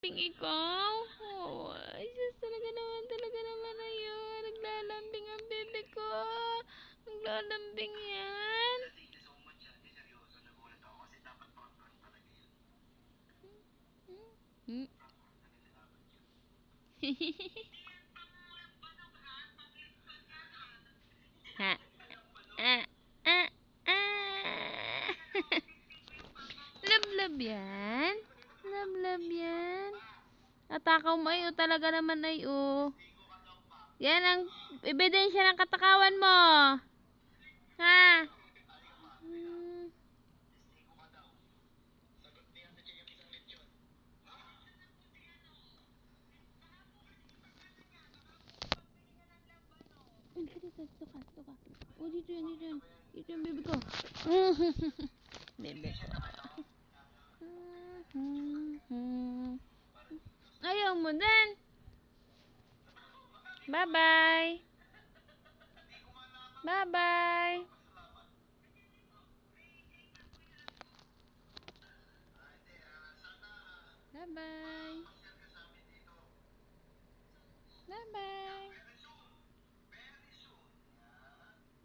naglalambing ikaw? Oh, ay, sus, talaga naman ayun. Naglalambing ang bebe ko. Naglalambing yan. Hmm? Ha? Ah, ah, ah. Lablab yan. Lablab yan. Atakaw mo ay, talaga naman ay, Yan ang ebidensya ng katakawan mo. Ha? Hmm. Dito ka. Dito yan. Dito yung bebe ko. Bebe ko. Ayaw mo din. Bye-bye. Bye-bye. Bye-bye. Bye-bye.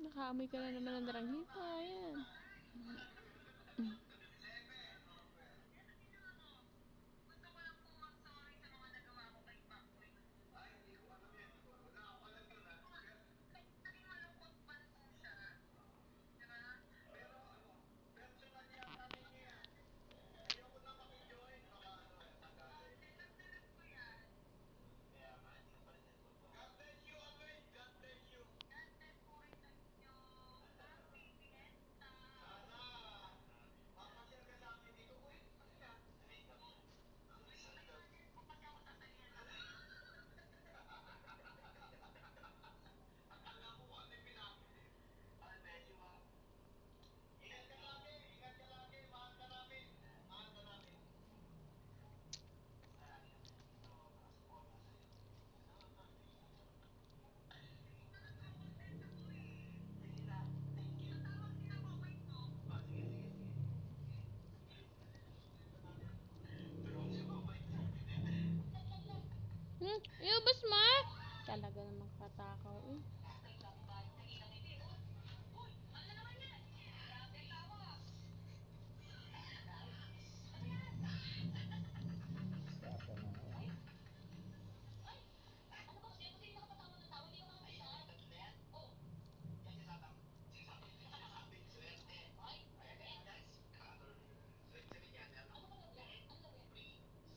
Nakaamoy ka na naman ng daranghita. Ayan. Iubos mo? Talaga namang katakaw,